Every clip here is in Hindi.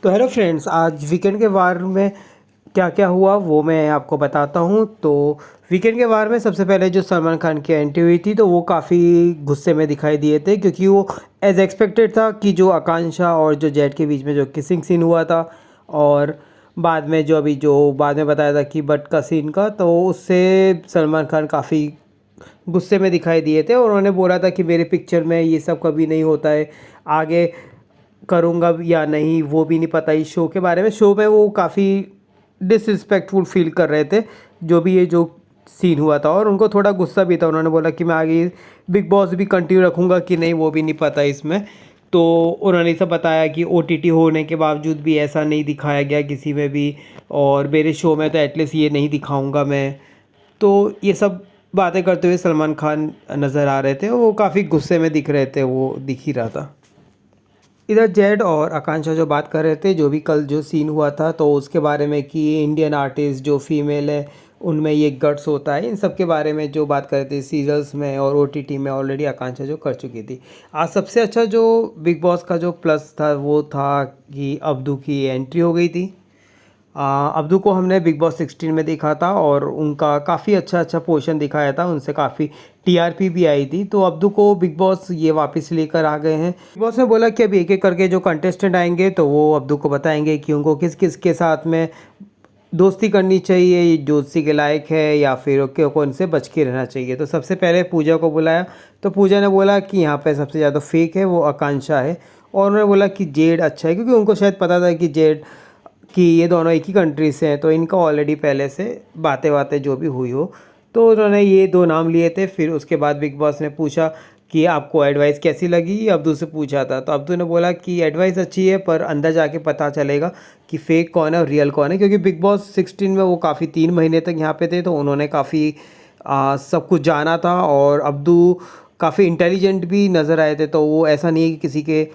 तो हेलो फ्रेंड्स, आज वीकेंड के वार में क्या क्या हुआ वो मैं आपको बताता हूँ। तो वीकेंड के वार में सबसे पहले जो सलमान खान की एंट्री हुई थी तो वो काफ़ी गुस्से में दिखाई दिए थे, क्योंकि वो एज एक्सपेक्टेड था कि जो आकांक्षा और जो जेड के बीच में जो किसिंग सीन हुआ था, और बाद में जो बाद में बताया था कि बट का सीन का, तो उससे सलमान खान काफ़ी गुस्से में दिखाई दिए थे। और उन्होंने बोला था कि मेरे पिक्चर में ये सब कभी नहीं होता है, आगे करूँगा या नहीं वो भी नहीं पता। इस शो के बारे में, शो में वो काफ़ी डिसरिस्पेक्टफुल फील कर रहे थे जो भी ये जो सीन हुआ था, और उनको थोड़ा गुस्सा भी था। उन्होंने बोला कि मैं आगे बिग बॉस भी कंटिन्यू रखूँगा कि नहीं वो भी नहीं पता इसमें। तो उन्होंने सब बताया कि ओटीटी होने के बावजूद भी ऐसा नहीं दिखाया गया किसी में भी, और मेरे शो में तो एटलीस्ट ये नहीं दिखाऊंगा मैं। तो ये सब बातें करते हुए सलमान खान नज़र आ रहे थे, वो काफ़ी गुस्से में दिख रहे थे, वो दिख ही रहा था। इधर जेड और आकांक्षा जो बात कर रहे थे, जो भी कल जो सीन हुआ था तो उसके बारे में कि इंडियन आर्टिस्ट जो फीमेल है उनमें ये गट्स होता है, इन सब के बारे में जो बात कर रहे थे। सीरियल्स में और ओटीटी में ऑलरेडी आकांक्षा जो कर चुकी थी। आज सबसे अच्छा जो बिग बॉस का जो प्लस था वो था कि अब्दू की एंट्री हो गई थी। अब्दू को हमने बिग बॉस 16 में देखा था और उनका काफ़ी अच्छा अच्छा पोजीशन दिखाया था, उनसे काफ़ी टीआरपी भी आई थी। तो अब्दू को बिग बॉस ये वापस लेकर आ गए हैं। बिग बॉस ने बोला कि अब एक एक करके जो कंटेस्टेंट आएंगे तो वो अब्दू को बताएंगे कि उनको किस किस के साथ में दोस्ती करनी चाहिए, ये दोस्ती के लायक है या फिर कौन से बच के रहना चाहिए। तो सबसे पहले पूजा को बुलाया, तो पूजा ने बोला कि यहाँ पे सबसे ज़्यादा फेक है वो आकांक्षा है, और उन्होंने बोला कि जेड अच्छा है, क्योंकि उनको शायद पता था कि जेड कि ये दोनों एक ही कंट्री से हैं, तो इनका ऑलरेडी पहले से बातें बातें जो भी हुई हो, तो उन्होंने ये दो नाम लिए थे। फिर उसके बाद बिग बॉस ने पूछा कि आपको एडवाइस कैसी लगी, अब्दू से पूछा था। तो अब्दू ने बोला कि एडवाइस अच्छी है, पर अंदर जाके पता चलेगा कि फ़ेक कौन है और रियल कौन है, क्योंकि बिग बॉस 16 में वो काफ़ी 3 महीने तक यहाँ पे थे, तो उन्होंने काफ़ी सब कुछ जाना था। और अब्दू काफ़ी इंटेलिजेंट भी नज़र आए थे, तो वो ऐसा नहीं है कि किसी के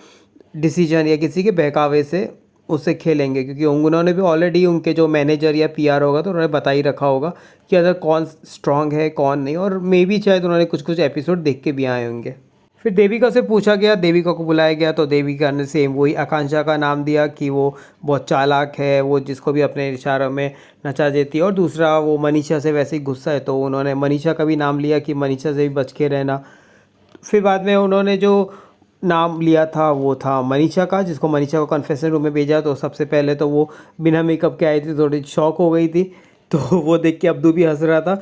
डिसीजन या किसी के बहकावे से उससे खेलेंगे, क्योंकि उन्होंने भी ऑलरेडी उनके जो मैनेजर या पीआर होगा तो उन्होंने बता ही रखा होगा कि अगर कौन स्ट्रांग है कौन नहीं, और मे बी शायद उन्होंने कुछ कुछ एपिसोड देख के भी आए होंगे। फिर देविका से पूछा गया, देविका को बुलाया गया, तो देविका ने सेम वही आकांक्षा का नाम दिया कि वो बहुत चालाक है, वो जिसको भी अपने इशारों में नचा देती है। और दूसरा वो मनीषा से वैसे ही गुस्सा है, तो उन्होंने मनीषा का भी नाम लिया कि मनीषा से भी बच के रहना। फिर बाद में उन्होंने जो नाम लिया था वो था मनीषा का, जिसको मनीषा को कन्फेशन रूम में भेजा। तो सबसे पहले तो वो बिना मेकअप के आई थी, थोड़ी शॉक हो गई थी, तो वो देख के अब्दू भी हंस रहा था।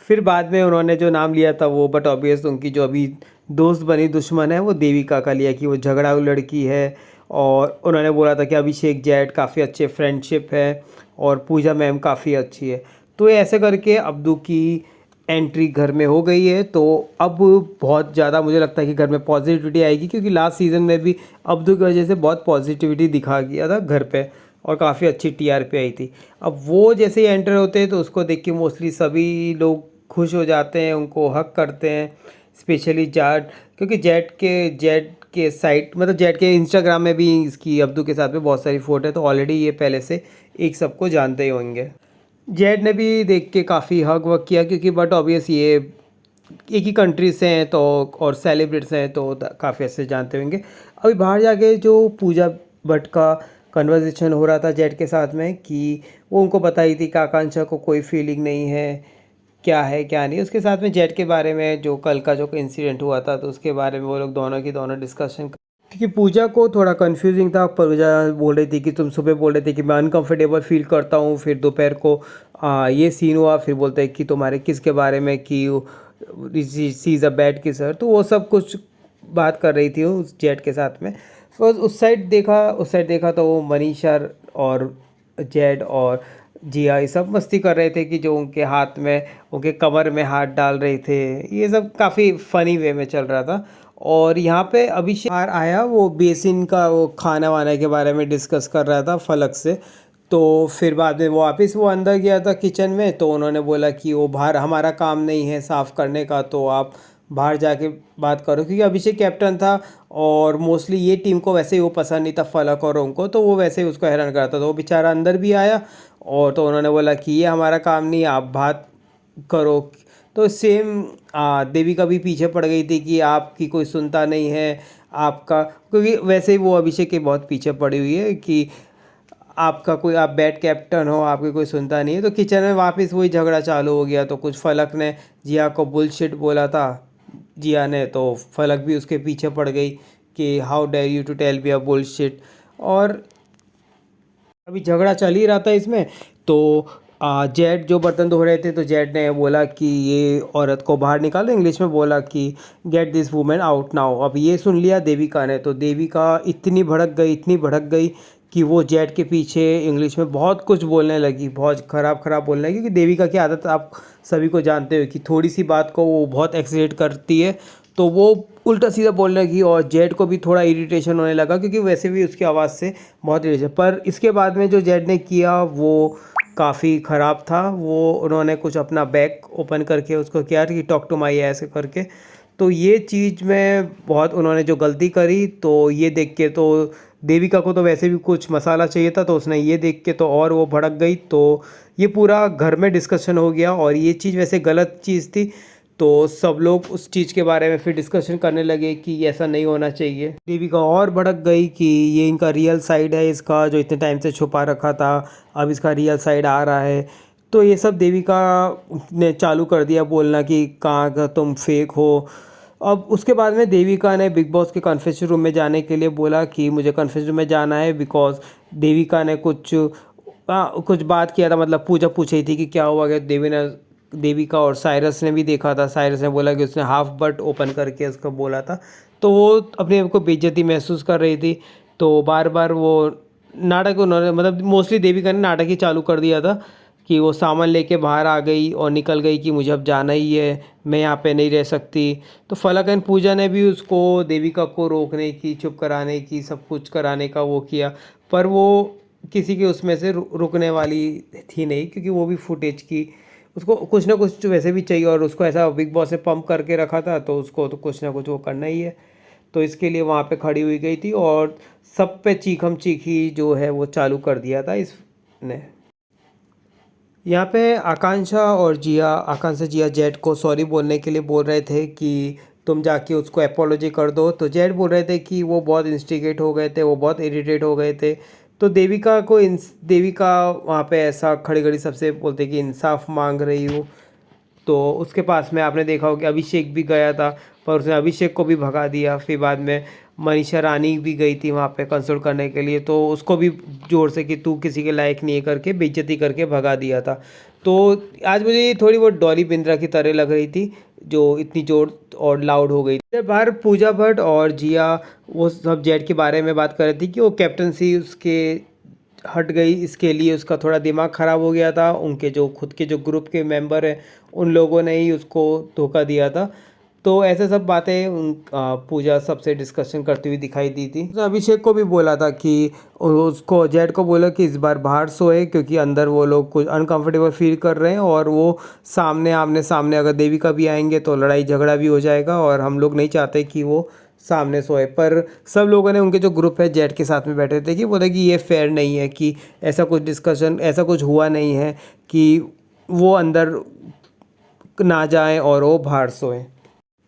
फिर बाद में उन्होंने जो नाम लिया था वो, बट ऑब्वियस उनकी जो अभी दोस्त बनी दुश्मन है वो देविका का लिया कि वो झगड़ाऊ लड़की है। और उन्होंने बोला था कि अभिषेक जैट काफ़ी अच्छे फ्रेंडशिप है, और पूजा मैम काफ़ी अच्छी है। तो ये ऐसे करके अब्दू की एंट्री घर में हो गई है। तो अब बहुत ज़्यादा मुझे लगता है कि घर में पॉजिटिविटी आएगी, क्योंकि लास्ट सीज़न में भी अब्दू की वजह से बहुत पॉजिटिविटी दिखा गया था घर पे, और काफ़ी अच्छी टीआरपी आई थी। अब वो जैसे ही एंटर होते हैं तो उसको देख के मोस्टली सभी लोग खुश हो जाते हैं, उनको हक करते हैं, स्पेशली जैड, क्योंकि जेड के साइट मतलब जेड के इंस्टाग्राम में भी इसकी अब्दू के साथ में बहुत सारी फ़ोटो है, तो ऑलरेडी ये पहले से एक सबको जानते ही होंगे। जेड ने भी देख के काफ़ी हग वग किया, क्योंकि बट ऑब्वियस ये एक ही कंट्री से हैं तो, और सेलिब्रिट्स हैं तो काफ़ी अच्छे जानते होंगे। अभी बाहर जाके जो पूजा भट्ट का कन्वर्सेशन हो रहा था जेड के साथ में, कि वो उनको बताई थी कि आकांक्षा को कोई फीलिंग नहीं है क्या नहीं। उसके साथ में जेड के बारे में जो कल का जो इंसिडेंट हुआ था, तो उसके बारे में वो लोग दोनों की दोनों डिस्कशन, क्योंकि पूजा को थोड़ा कंफ्यूजिंग था। पूजा बोल रही थी कि तुम सुबह बोल रहे थे कि मैं अनकंफर्टेबल फील करता हूँ, फिर दोपहर को ये सीन हुआ, फिर बोलते हैं कि तुम्हारे किसके बारे में कि सी इज़ अ बैड किसर। तो वो सब कुछ बात कर रही थी उस जेड के साथ में। तो उस साइड देखा तो वो मनीषा और जेड और जिया ये सब मस्ती कर रहे थे, कि जो उनके हाथ में उनके कमर में हाथ डाल रहे थे, ये सब काफ़ी फ़नी वे में चल रहा था। और यहाँ पे अभिषेक आया, वो बेसिन का वो खाना वाना के बारे में डिस्कस कर रहा था फलक से। तो फिर बाद में वो वापस वो अंदर गया था किचन में, तो उन्होंने बोला कि वो बाहर हमारा काम नहीं है साफ़ करने का, तो आप बाहर जाके बात करो, क्योंकि अभिषेक कैप्टन था और मोस्टली ये टीम को वैसे ही वो पसंद नहीं था फलक और उनको, तो वो वैसे ही उसको हैरान करता, तो वो बेचारा अंदर भी आया। और तो उन्होंने बोला कि ये हमारा काम नहीं, आप बात करो। तो सेम देविका भी पीछे पड़ गई थी कि आपकी कोई सुनता नहीं है आपका, क्योंकि वैसे ही वो अभिषेक के बहुत पीछे पड़ी हुई है कि आपका कोई आप बैड कैप्टन हो, आपकी कोई सुनता नहीं है। तो किचन में वापस वही झगड़ा चालू हो गया। तो कुछ फलक ने जिया को बुलशिट बोला था, जिया ने, तो फलक भी उसके पीछे पड़ गई कि how dare you to tell me a bullshit. और अभी झगड़ा चल ही रहा था इसमें। तो जेड जो बर्तन धो रहे थे, तो जेड ने बोला कि ये औरत को बाहर निकालो, इंग्लिश में बोला कि get this women out now. अब ये सुन लिया देविका ने, तो देविका इतनी भड़क गई, इतनी भड़क गई कि वो जेड के पीछे इंग्लिश में बहुत कुछ बोलने लगी, बहुत ख़राब ख़राब बोलने लगी। क्योंकि देविका की आदत आप सभी को जानते हो कि थोड़ी सी बात को वो बहुत एक्सीलेट करती है। तो वो उल्टा सीधा बोलने लगी और जेड को भी थोड़ा इरिटेशन होने लगा, क्योंकि वैसे भी उसकी आवाज़ से बहुत इरिटेशन। पर इसके बाद में जो जेड ने किया वो काफ़ी ख़राब था। वो उन्होंने कुछ अपना बैग ओपन करके उसको किया कि टॉक टू माई ऐसे करके। तो ये चीज़ में बहुत उन्होंने जो गलती करी, तो ये देख के तो देविका को तो वैसे भी कुछ मसाला चाहिए था, तो उसने ये देख के तो और वो भड़क गई। तो ये पूरा घर में डिस्कशन हो गया और ये चीज़ वैसे गलत चीज़ थी। तो सब लोग उस चीज़ के बारे में फिर डिस्कशन करने लगे कि ऐसा नहीं होना चाहिए। देविका और भड़क गई कि ये इनका रियल साइड है, इसका जो इतने टाइम से छुपा रखा था, अब इसका रियल साइड आ रहा है। तो ये सब देविका ने चालू कर दिया बोलना कि कहाँ का तुम फेक हो। अब उसके बाद में देविका ने बिग बॉस के कॉन्फ्रेंस रूम में जाने के लिए बोला कि मुझे कॉन्फ्रेंस रूम में जाना है, बिकॉज देविका ने कुछ बात किया था, मतलब पूजा पूछ रही थी कि क्या हुआ। क्या देविका और साइरस ने भी देखा था। साइरस ने बोला कि उसने हाफ बट ओपन करके उसको बोला था। तो वो अपने आप को बेइज्जती महसूस कर रही थी। तो बार बार वो नाटक उन्होंने, मतलब मोस्टली देविका ने नाटक ही चालू कर दिया था कि वो सामान लेके बाहर आ गई और निकल गई कि मुझे अब जाना ही है, मैं यहाँ पे नहीं रह सकती। तो फलक एंड पूजा ने भी उसको, देविका को रोकने की, चुप कराने की, सब कुछ कराने का वो किया। पर वो किसी के उसमें से रुकने वाली थी नहीं, क्योंकि वो भी फुटेज की, उसको कुछ ना कुछ वैसे भी चाहिए। और उसको ऐसा बिग बॉस ने पंप करके रखा था, तो उसको तो कुछ ना कुछ वो करना ही है। तो इसके लिए वहाँ पे खड़ी हुई गई थी और सब पे चीखम चीखी जो है वो चालू कर दिया था इसने। यहाँ पे आकांक्षा जिया जेड को सॉरी बोलने के लिए बोल रहे थे कि तुम जाके उसको अपोलॉजी कर दो। तो जेड बोल रहे थे कि वो बहुत इंस्टिगेट हो गए थे, वो बहुत इरिटेट हो गए थे। तो देविका वहाँ पे ऐसा खड़ी खड़ी सबसे बोलते कि इंसाफ मांग रही हूँ। तो उसके पास में आपने देखा हो कि अभिषेक भी गया था, पर उसने अभिषेक को भी भगा दिया। फिर बाद में मनीषा रानी भी गई थी वहाँ पे कंसल्ट करने के लिए, तो उसको भी ज़ोर से कि तू किसी के लायक नहीं है करके बेइज्जती करके भगा दिया था। तो आज मुझे ये थोड़ी बहुत डॉली बिंद्रा की तरह लग रही थी, जो इतनी जोर और लाउड हो गई थी। बाहर पूजा भट्ट और जिया वो सब जेड के बारे में बात कर रही थी कि वो कैप्टनसी उसके हट गई, इसके लिए उसका थोड़ा दिमाग ख़राब हो गया था। उनके जो खुद के जो ग्रुप के मेंबर हैं, उन लोगों ने ही उसको धोखा दिया था। तो ऐसे सब बातें पूजा सबसे डिस्कशन करती हुई दिखाई दी थी। उसने अभिषेक को भी बोला था कि उसको, जेड को बोला कि इस बार बाहर सोए, क्योंकि अंदर वो लोग कुछ अनकंफर्टेबल फील कर रहे हैं और वो आमने सामने अगर देविका भी आएंगे तो लड़ाई झगड़ा भी हो जाएगा और हम लोग नहीं चाहते कि वो सामने सोए। पर सब लोगों ने, उनके जो ग्रुप है जेड के साथ में बैठे थे, कि बोले कि ये फेयर नहीं है, कि ऐसा कुछ डिस्कशन, ऐसा कुछ हुआ नहीं है कि वो अंदर ना जाएं और वो बाहर सोएं।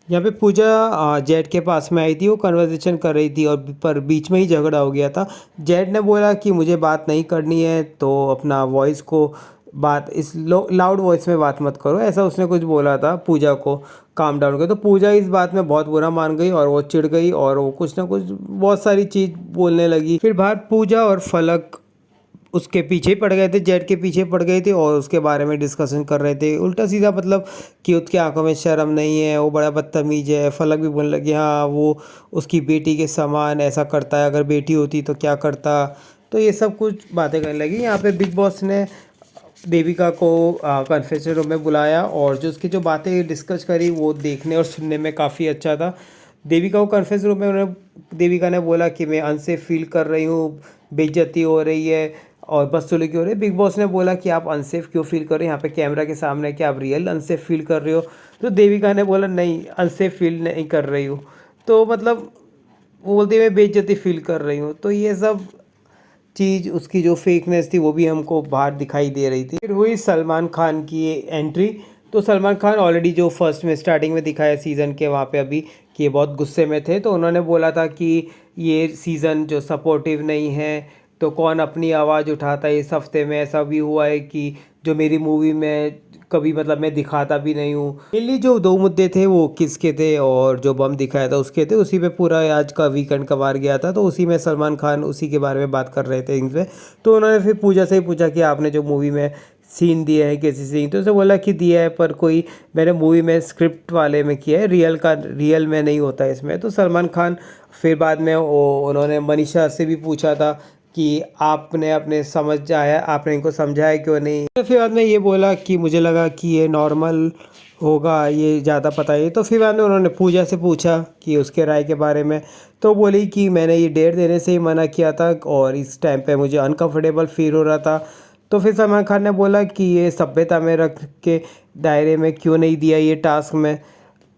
यहाँ पे पूजा जेड के पास में आई थी, वो कन्वर्सेशन कर रही थी और पर बीच में ही झगड़ा हो गया था। जेड ने बोला कि मुझे बात नहीं करनी है, तो अपना वॉइस को बात इस लाउड वॉइस में बात मत करो, ऐसा उसने कुछ बोला था पूजा को काम डाउन कर। तो पूजा इस बात में बहुत बुरा मान गई और वो चिढ़ गई और वो कुछ ना कुछ बहुत सारी चीज़ बोलने लगी। फिर बाहर पूजा और फलक उसके पीछे पड़ गए थे, जेड के पीछे पड़ गए थे और उसके बारे में डिस्कशन कर रहे थे उल्टा सीधा, मतलब कि उसकी आंखों में शर्म नहीं है, वो बड़ा बदतमीज है। फलक भी बोलने लगी हाँ वो उसकी बेटी के समान ऐसा करता है, अगर बेटी होती तो क्या करता। तो ये सब कुछ बातें करने लगी। यहाँ पे बिग बॉस ने देविका को कन्फेशन रूम में बुलाया और जो उसकी जो बातें डिस्कस करी वो देखने और सुनने में काफ़ी अच्छा था। देविका को कन्फेस रूम में देविका ने बोला कि मैं अनसेफ फील कर रही हूँ, बेइज्जती हो रही है और बदसलूकी हो रही है। बिग बॉस ने बोला कि आप अनसेफ क्यों फील कर रहे हो, यहाँ पे कैमरा के सामने, कि आप रियल अनसेफ फील कर रहे हो। तो देविका ने बोला नहीं, अनसेफ फील नहीं कर रही हूँ। तो मतलब वो बोलती मैं बेइज्जती फील कर रही हूँ। तो ये सब चीज़, उसकी जो फेकनेस थी वो भी हमको बाहर दिखाई दे रही थी। फिर हुई सलमान खान की एंट्री। तो सलमान खान ऑलरेडी जो फर्स्ट में स्टार्टिंग में दिखाया सीज़न के, वहाँ पे अभी कि ये बहुत गुस्से में थे, तो उन्होंने बोला था कि ये सीज़न जो सपोर्टिव नहीं है, तो कौन अपनी आवाज़ उठाता है। इस हफ्ते में ऐसा भी हुआ है कि जो मेरी मूवी में कभी मतलब मैं दिखाता भी नहीं हूँ। मेनली जो दो मुद्दे थे वो किसके थे और जो बम दिखाया था उसके थे, उसी पे पूरा आज का वीकेंड का वार गया था। तो उसी में सलमान खान उसी के बारे में बात कर रहे थे इनसे। तो उन्होंने फिर पूजा से ही पूछा कि आपने जो मूवी में सीन दिए हैं कैसे सीन, तो उसे बोला कि दिया है पर कोई मैंने मूवी में स्क्रिप्ट वाले में किया है, रियल में नहीं होता है इसमें। तो सलमान खान फिर बाद में उन्होंने मनीषा से भी पूछा था कि आपने अपने समझ आया, आपने इनको समझाया क्यों नहीं। तो फिर बाद में ये बोला कि मुझे लगा कि ये नॉर्मल होगा, ये ज़्यादा पता है। तो फिर बाद में उन्होंने पूजा से पूछा कि उसके राय के बारे में, तो बोली कि मैंने ये डेट देने से ही मना किया था और इस टाइम पे मुझे अनकंफर्टेबल फील हो रहा था। तो फिर सलमान खान ने बोला कि ये सभ्यता में रख के दायरे में क्यों नहीं दिया ये टास्क में।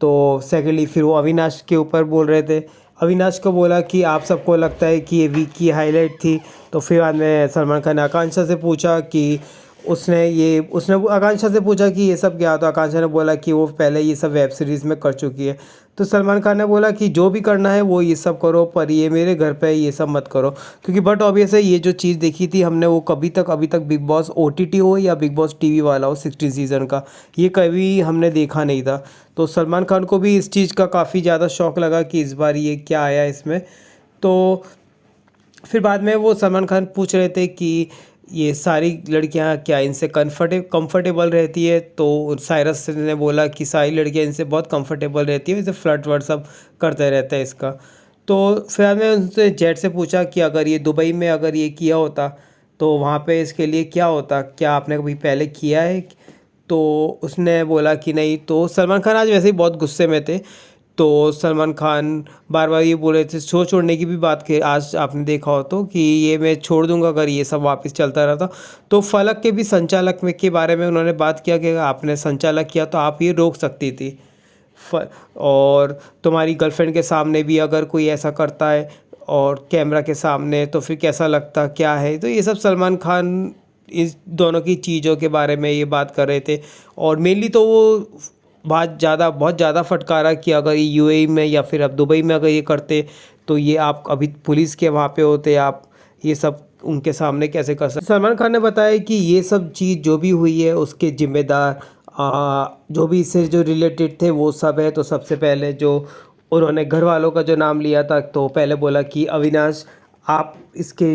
तो सेकेंडली फिर वो अविनाश के ऊपर बोल रहे थे। अविनाश को बोला कि आप सबको लगता है कि ये वीक की हाईलाइट थी। तो फिर बाद में सलमान खान ने आकांक्षा से पूछा कि उसने आकांक्षा से पूछा कि ये सब क्या, तो आकांक्षा ने बोला कि वो पहले ये सब वेब सीरीज़ में कर चुकी है। तो सलमान खान ने बोला कि जो भी करना है वो ये सब करो, पर ये मेरे घर पे ये सब मत करो, क्योंकि बट ऑब्वियस है ये जो चीज़ देखी थी हमने वो अभी तक बिग बॉस OTT हो या बिग बॉस टीवी वाला हो 16 सीज़न का, ये कभी हमने देखा नहीं था। तो सलमान खान को भी इस चीज़ का काफ़ी ज़्यादा शौक लगा कि इस बार ये क्या आया इसमें। तो फिर बाद में वो सलमान खान पूछ रहे थे कि ये सारी लड़कियां क्या इनसे कंफर्टेबल रहती है। तो साइरस ने बोला कि सारी लड़कियां इनसे बहुत कंफर्टेबल रहती है, इसे फ्लर्ट वर्ट सब करते रहता है इसका। तो फिर मैं उनसे जेट से पूछा कि अगर ये दुबई में अगर ये किया होता तो वहाँ पे इसके लिए क्या होता, क्या आपने कभी पहले किया है। तो उसने बोला कि नहीं। तो सलमान खान आज वैसे ही बहुत गुस्से में थे। तो सलमान खान बार बार ये बोल रहे थे, शो छोड़ने की भी बात की आज आपने देखा हो तो, कि ये मैं छोड़ दूंगा अगर ये सब वापस चलता रहता। तो फलक के भी संचालक में के बारे में उन्होंने बात किया कि आपने संचालक किया तो आप ये रोक सकती थी। और तुम्हारी गर्लफ्रेंड के सामने भी अगर कोई ऐसा करता है और कैमरा के सामने, तो फिर कैसा लगता क्या है। तो ये सब सलमान खान इस दोनों की चीज़ों के बारे में ये बात कर रहे थे। और मेनली तो वो बहुत ज़्यादा फटकारा कि अगर ये UAE में या फिर अब दुबई में अगर ये करते तो ये आप अभी पुलिस के वहाँ पे होते, आप ये सब उनके सामने कैसे कर सकते। सलमान खान ने बताया कि ये सब चीज़ जो भी हुई है उसके जिम्मेदार जो भी इससे जो रिलेटेड थे वो सब है। तो सबसे पहले जो उन्होंने घर वालों का जो नाम लिया था, तो पहले बोला कि अविनाश आप इसके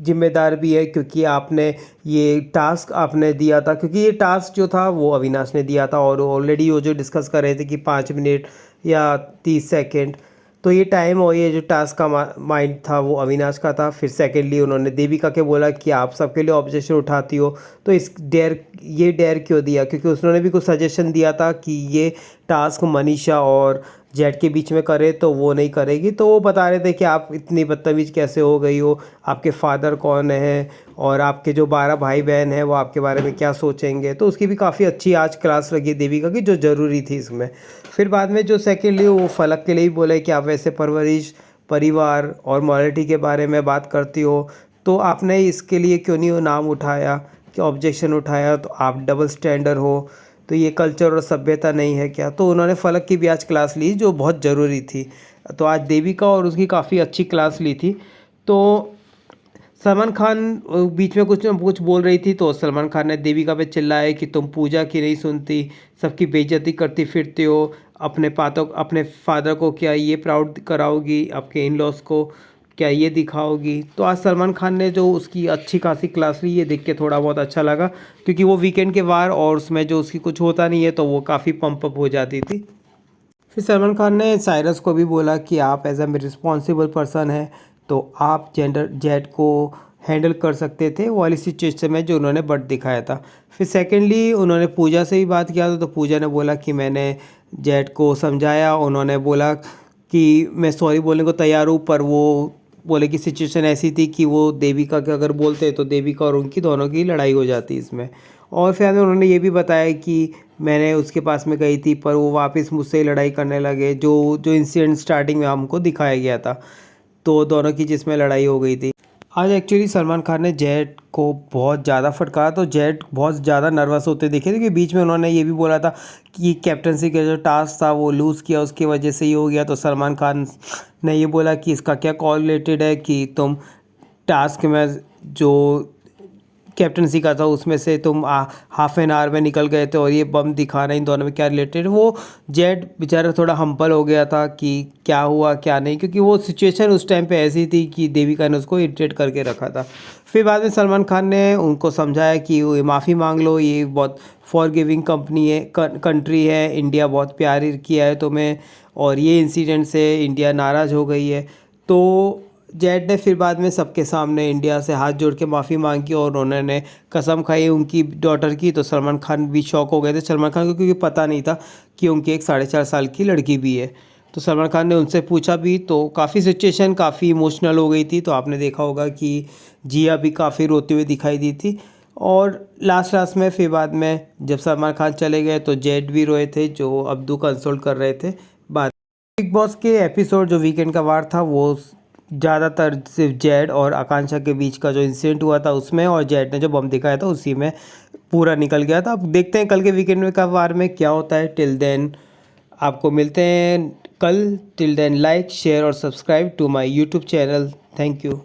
ज़िम्मेदार भी है, क्योंकि आपने ये टास्क आपने दिया था, क्योंकि ये टास्क जो था वो अविनाश ने दिया था। और ऑलरेडी वो जो डिस्कस कर रहे थे कि 5 मिनट या 30 सेकंड, तो ये टाइम और ये जो टास्क का माइंड था वो अविनाश का था। फिर सेकेंडली उन्होंने देविका के बोला कि आप सबके लिए ऑब्जेक्शन उठाती हो तो ये डेयर क्यों दिया, क्योंकि उसने भी कुछ सजेशन दिया था कि ये टास्क मनीषा और जेट के बीच में करे तो वो नहीं करेगी। तो वो बता रहे थे कि आप इतनी बदतमीज़ कैसे हो गई हो, आपके फादर कौन है और आपके जो 12 भाई बहन हैं वो आपके बारे में क्या सोचेंगे। तो उसकी भी काफ़ी अच्छी आज क्लास लगी देविका की, जो ज़रूरी थी इसमें। फिर बाद में जो सेकेंडली वो फलक के लिए ही बोले कि आप वैसे परवरिश, परिवार और मॉरलिटी के बारे में बात करती हो, तो आपने इसके लिए क्यों नहीं वो नाम उठाया कि ऑब्जेक्शन उठाया, तो आप डबल स्टैंडर्ड हो, तो ये कल्चर और सभ्यता नहीं है क्या। तो उन्होंने फलक की भी आज क्लास ली जो बहुत ज़रूरी थी। तो आज देविका और उसकी काफ़ी अच्छी क्लास ली थी। तो सलमान खान बीच में कुछ न कुछ बोल रही थी, तो सलमान खान ने देविका पे चिल्लाया कि तुम पूजा की नहीं सुनती, सबकी बेइज्जती करती फिरते हो, अपने फादर को क्या ये प्राउड कराओगी, आपके इन लॉज को क्या ये दिखाओगी। तो आज सलमान खान ने जो उसकी अच्छी खासी क्लास ली, ये देख के थोड़ा बहुत अच्छा लगा, क्योंकि वो वीकेंड के वार और उसमें जो उसकी कुछ होता नहीं है तो वो काफ़ी पंप अप हो जाती थी। फिर सलमान खान ने साइरस को भी बोला कि आप एज ए रिस्पॉन्सिबल पर्सन है तो आप जेट को हैंडल कर सकते थे वो वाली सिचुएशन में जो उन्होंने बट दिखाया था। फिर सेकेंडली उन्होंने पूजा से भी बात किया था, तो पूजा ने बोला कि मैंने जेट को समझाया, उन्होंने बोला कि मैं सॉरी बोलने को तैयार हूँ, पर वो बोले कि सिचुएशन ऐसी थी कि वो देविका के अगर बोलते तो देविका और उनकी दोनों की लड़ाई हो जाती इसमें। और फिर उन्होंने ये भी बताया कि मैंने उसके पास में गई थी पर वो वापस मुझसे ही लड़ाई करने लगे, जो जो इंसिडेंट स्टार्टिंग में हमको दिखाया गया था, तो दोनों की जिसमें लड़ाई हो गई थी। आज एक्चुअली सलमान खान ने जेट को बहुत ज़्यादा फटकारा, तो जेट बहुत ज़्यादा नर्वस होते दिखे थे, क्योंकि बीच में उन्होंने ये भी बोला था कि कैप्टनसी का जो टास्क था वो लूज़ किया उसकी वजह से ही हो गया। तो सलमान खान ने ये बोला कि इसका क्या कॉल रिलेटेड है कि तुम टास्क में जो कैप्टनसी का था उसमें से तुम हाफ एन आवर में निकल गए थे और ये बम दिखाना इन दोनों में क्या रिलेटेड, वो जेड बेचारा थोड़ा हम्बल हो गया था कि क्या हुआ क्या नहीं, क्योंकि वो सिचुएशन उस टाइम पे ऐसी थी कि देविका ने उसको इरिटेट करके रखा था। फिर बाद में सलमान खान ने उनको समझाया कि वो माफ़ी मांग लो, ये बहुत फॉरगिविंग कंपनी है, कंट्री है, इंडिया बहुत प्यार किया है तुम्हें और ये इंसिडेंट से इंडिया नाराज़ हो गई है। तो जेड ने फिर बाद में सबके सामने इंडिया से हाथ जोड़ के माफ़ी मांगी और उन्होंने कसम खाई उनकी डॉटर की। तो सलमान खान भी शॉक हो गए थे, सलमान खान को क्योंकि पता नहीं था कि उनकी एक 4.5 साल की लड़की भी है। तो सलमान खान ने उनसे पूछा भी, तो काफ़ी सिचुएशन काफ़ी इमोशनल हो गई थी। तो आपने देखा होगा कि जिया भी काफ़ी रोते हुए दिखाई दी थी। और लास्ट में फिर बाद में जब सलमान खान चले गए तो जेड भी रोए थे, जो अब्दू कंसोल कर रहे थे। बात बिग बॉस के एपिसोड जो वीकेंड का वार था वो ज़्यादातर सिर्फ जेड और आकांक्षा के बीच का जो इंसिडेंट हुआ था उसमें, और जेड ने जो बम दिखाया था उसी में पूरा निकल गया था। अब देखते हैं कल के वीकेंड में का वार में क्या होता है। टिल देन आपको मिलते हैं कल। टिल देन लाइक शेयर और subscribe to my YouTube channel. Thank you.